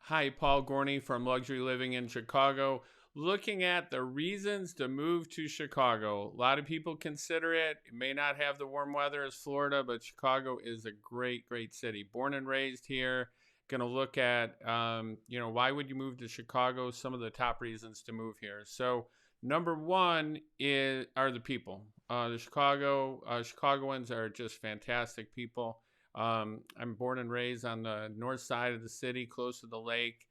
Hi, Paul Gorney from Luxury Living in Chicago. Looking at the reasons to move to Chicago. A lot of people consider it. It may not have the warm weather as Florida, but Chicago is a great, great city. Born and raised here. Going to look at, why would you move to Chicago? Some of the top reasons to move here. So, number one are the people. The Chicagoans are just fantastic people. I'm born and raised on the north side of the city, close to the lake.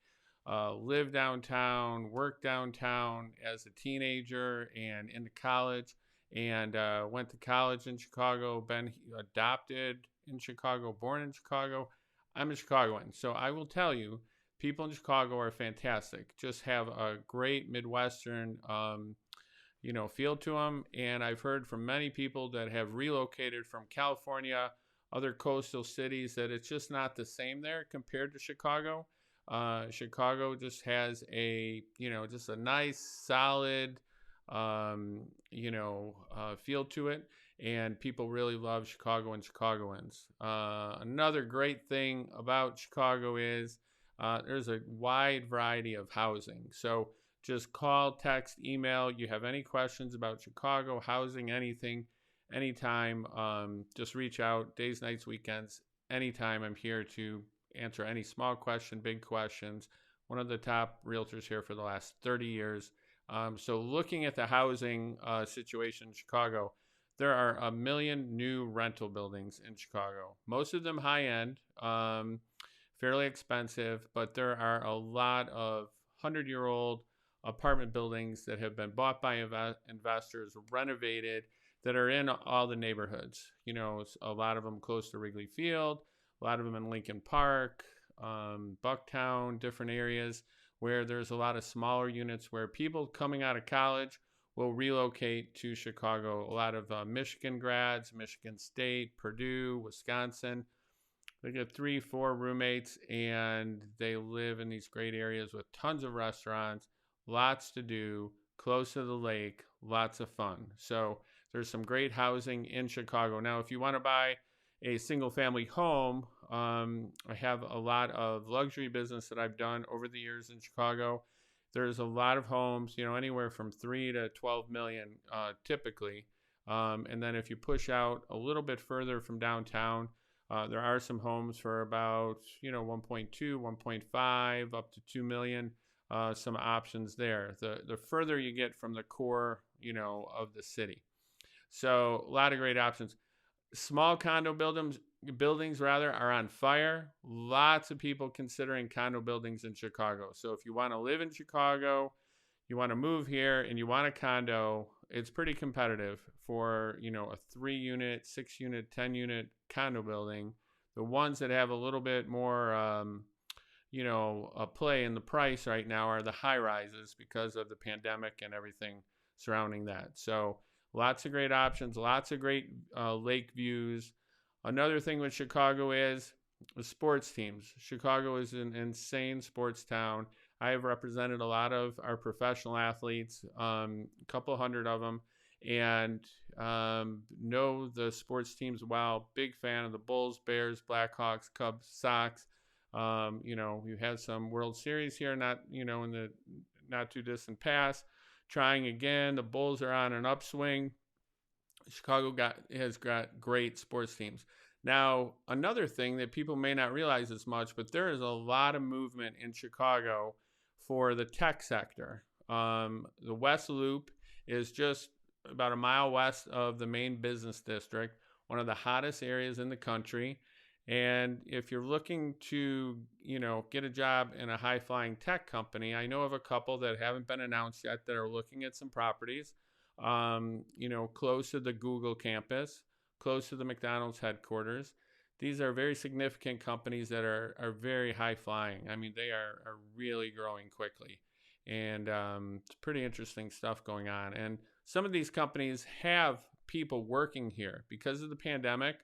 Lived downtown, worked downtown as a teenager and into college, and went to college in Chicago, been adopted in Chicago, born in Chicago. I'm a Chicagoan. So I will tell you, people in Chicago are fantastic. Just have a great Midwestern, feel to them. And I've heard from many people that have relocated from California, other coastal cities, that it's just not the same there compared to Chicago. Chicago just has just a nice, solid, feel to it, and people really love Chicago and Chicagoans. Another great thing about Chicago is there's a wide variety of housing. So just call, text, email. You have any questions about Chicago, housing, anything, anytime, just reach out, days, nights, weekends, anytime. I'm here to answer any small question, big questions. One of the top realtors here for the last 30 years. So looking at the housing situation in Chicago, there are a million new rental buildings in Chicago. Most of them high end, fairly expensive, but there are a lot of 100-year-old apartment buildings that have been bought by investors, renovated, that are in all the neighborhoods. A lot of them close to Wrigley Field, a lot of them in Lincoln Park, Bucktown, different areas where there's a lot of smaller units where people coming out of college will relocate to Chicago. A lot of Michigan grads, Michigan State, Purdue, Wisconsin. They get 3-4 roommates and they live in these great areas with tons of restaurants, lots to do, close to the lake, lots of fun. So there's some great housing in Chicago. Now, if you want to buy a single family home, I have a lot of luxury business that I've done over the years in Chicago. There's a lot of homes, anywhere from 3 to 12 million typically. And then if you push out a little bit further from downtown, there are some homes for about, 1.2, 1.5, up to 2 million. Some options there. The further you get from the core, of the city. So a lot of great options. Small condo buildings are on fire. Lots of people considering condo buildings in Chicago. So if you want to live in Chicago, you want to move here, and you want a condo, it's pretty competitive for, a 3-unit, 6-unit, 10-unit condo building. The ones that have a little bit more, a play in the price right now are the high rises because of the pandemic and everything surrounding that. So lots of great options, lots of great lake views. Another thing with Chicago is the sports teams. Chicago is an insane sports town. I have represented a lot of our professional athletes, a couple hundred of them, and know the sports teams well. Big fan of the Bulls, Bears, Blackhawks, Cubs, Sox. You had some World Series here, in the not too distant past. Trying again, the Bulls are on an upswing. Chicago has got great sports teams. Now, another thing that people may not realize as much, but there is a lot of movement in Chicago for the tech sector. The West Loop is just about a mile west of the main business district, one of the hottest areas in the country. And if you're looking to, get a job in a high-flying tech company, I know of a couple that haven't been announced yet that are looking at some properties, close to the Google campus, close to the McDonald's headquarters. These are very significant companies that are very high-flying. I mean, they are really growing quickly. And it's pretty interesting stuff going on. And some of these companies have people working here because of the pandemic.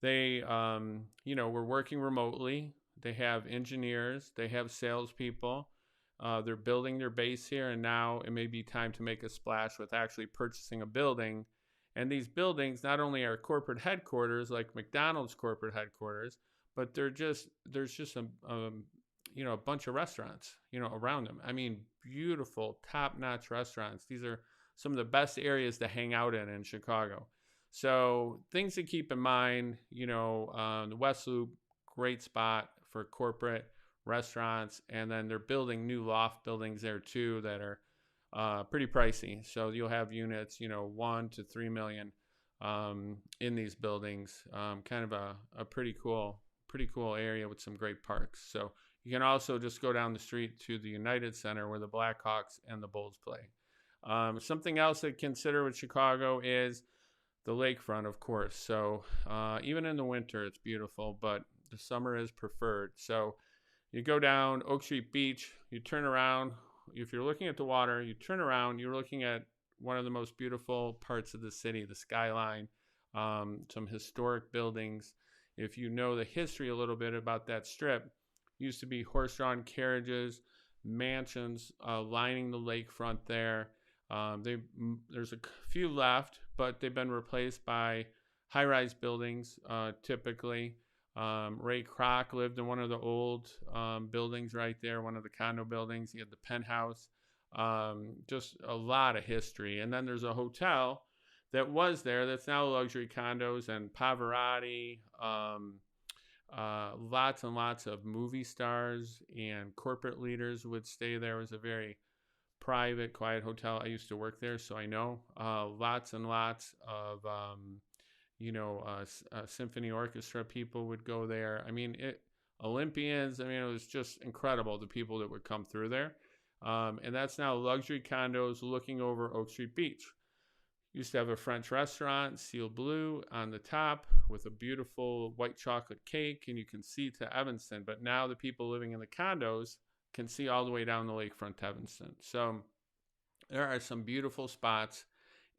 They, were working remotely. They have engineers. They have salespeople. They're building their base here, and now it may be time to make a splash with actually purchasing a building. And these buildings not only are corporate headquarters, like McDonald's corporate headquarters, but there's just a bunch of restaurants, around them. I mean, beautiful, top-notch restaurants. These are some of the best areas to hang out in Chicago. So things to keep in mind, the West Loop, great spot for corporate restaurants, and then they're building new loft buildings there too that are pretty pricey. So you'll have units, 1 to 3 million in these buildings. Kind of a pretty cool area with some great parks. So you can also just go down the street to the United Center where the Blackhawks and the Bulls play. Something else to consider with Chicago is the lakefront, of course. So even in the winter, it's beautiful, but the summer is preferred. So you go down Oak Street Beach, you turn around. If you're looking at the water, you turn around, you're looking at one of the most beautiful parts of the city, the skyline, some historic buildings. If you know the history a little bit about that strip, used to be horse-drawn carriages, mansions lining the lakefront there. There's a few left, but they've been replaced by high-rise buildings typically. Ray Kroc lived in one of the old buildings right there, one of the condo buildings. He had the penthouse. Just a lot of history. And then there's a hotel that was there that's now luxury condos and Pavarotti. Lots and lots of movie stars and corporate leaders would stay there. It was a very private, quiet hotel. I used to work there, so I know. Lots and lots of symphony orchestra people would go there. I mean, Olympians. I mean, it was just incredible, the people that would come through there. And that's now luxury condos looking over Oak Street Beach. Used to have a French restaurant, Seal Bleu, on the top with a beautiful white chocolate cake, and you can see to Evanston. But now the people living in the condos can see all the way down the lakefront to Evanston. So there are some beautiful spots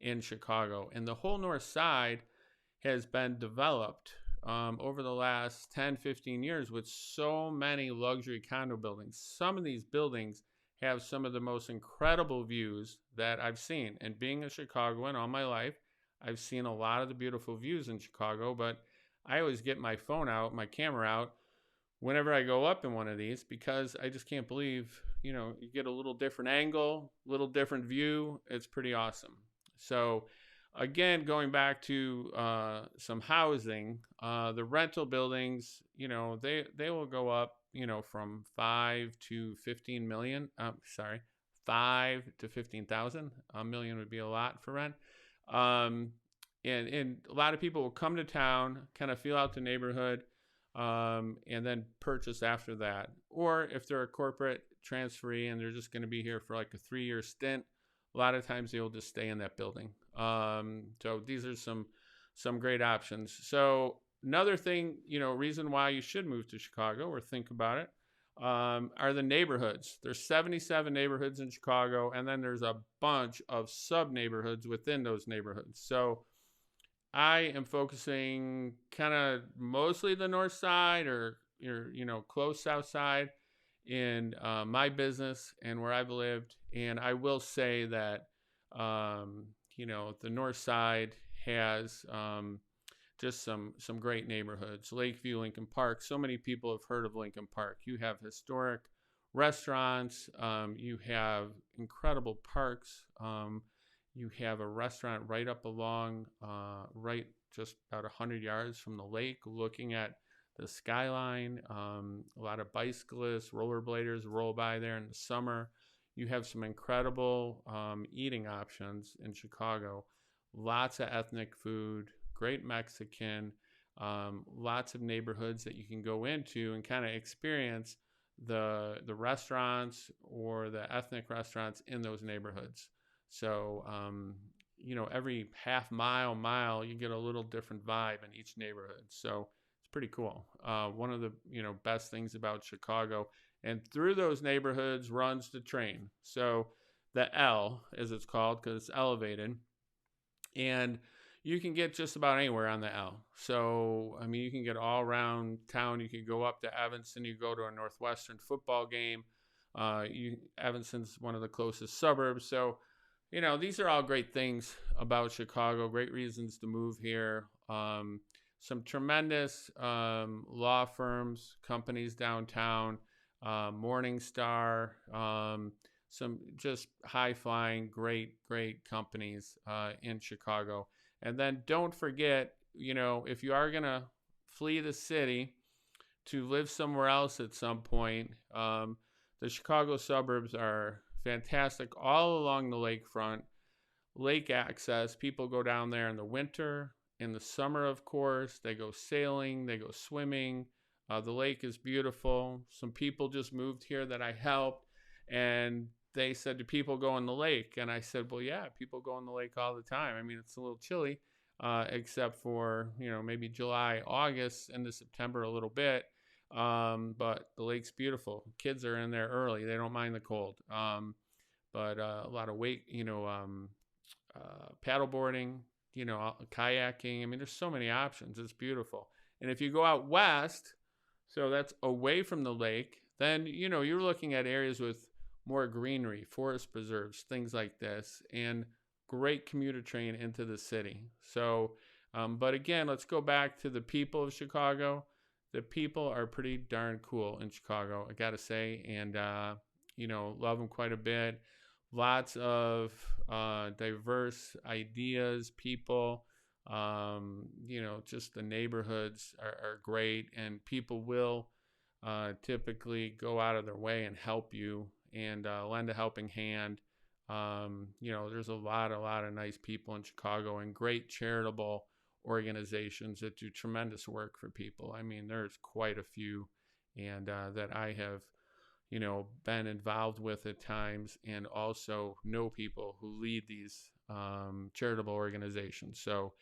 in Chicago. And the whole north side has been developed over the last 10, 15 years with so many luxury condo buildings. Some of these buildings have some of the most incredible views that I've seen. And being a Chicagoan all my life, I've seen a lot of the beautiful views in Chicago, but I always get my phone out, my camera out, whenever I go up in one of these, because I just can't believe, you get a little different angle, little different view. It's pretty awesome. So again, going back to some housing, the rental buildings, they will go up, from 5 to 15 million. 5 to 15,000. A million would be a lot for rent. And a lot of people will come to town, kind of feel out the neighborhood, and then purchase after that. Or if they're a corporate transferee and they're just going to be here for like a 3-year stint, a lot of times they'll just stay in that building. So these are some great options. So another thing, reason why you should move to Chicago or think about it, are the neighborhoods. There's 77 neighborhoods in Chicago, and then there's a bunch of sub-neighborhoods within those neighborhoods. So I am focusing kind of mostly the north side or close south side in my business and where I've lived. And I will say that, the north side has just some great neighborhoods. Lakeview, Lincoln Park. So many people have heard of Lincoln Park. You have historic restaurants. You have incredible parks. You have a restaurant right up along, right just about 100 yards from the lake, looking at the skyline. A lot of bicyclists, rollerbladers roll by there in the summer. You have some incredible eating options in Chicago. Lots of ethnic food, great Mexican, lots of neighborhoods that you can go into and kind of experience the restaurants or the ethnic restaurants in those neighborhoods. So, every half mile, you get a little different vibe in each neighborhood. So it's pretty cool. One of the, best things about Chicago. And through those neighborhoods runs the train. So the L, as it's called, because it's elevated. And you can get just about anywhere on the L. So, you can get all around town. You can go up to Evanston. You go to a Northwestern football game. Evanston's one of the closest suburbs. So, these are all great things about Chicago, great reasons to move here. Some tremendous law firms, companies downtown. Morningstar, some just high flying, great companies in Chicago. And then don't forget, if you are going to flee the city to live somewhere else at some point, the Chicago suburbs are fantastic all along the lakefront. Lake access, people go down there in the winter, in the summer, of course. They go sailing, they go swimming. The lake is beautiful. Some people just moved here that I helped, and they said, do people go in the lake? And I said, well, yeah, people go in the lake all the time. I mean, it's a little chilly, except for, maybe July, August, into September a little bit. But the lake's beautiful. Kids are in there early. They don't mind the cold. But a lot of paddleboarding, kayaking. I mean, there's so many options. It's beautiful. And if you go out west, so that's away from the lake, then, you're looking at areas with more greenery, forest preserves, things like this, and great commuter train into the city. So, but again, let's go back to the people of Chicago. The people are pretty darn cool in Chicago, I got to say, and, love them quite a bit. Lots of diverse ideas, people. Just the neighborhoods are great, and people will typically go out of their way and help you and lend a helping hand. There's a lot of nice people in Chicago and great charitable organizations that do tremendous work for people. I mean, there's quite a few, and that I have been involved with at times, and also know people who lead these charitable organizations. So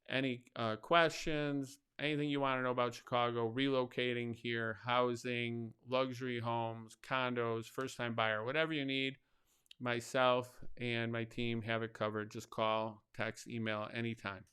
any questions, anything you want to know about Chicago, relocating here, housing, luxury homes, condos, first-time buyer, whatever you need, myself and my team have it covered. Just call, text, email anytime.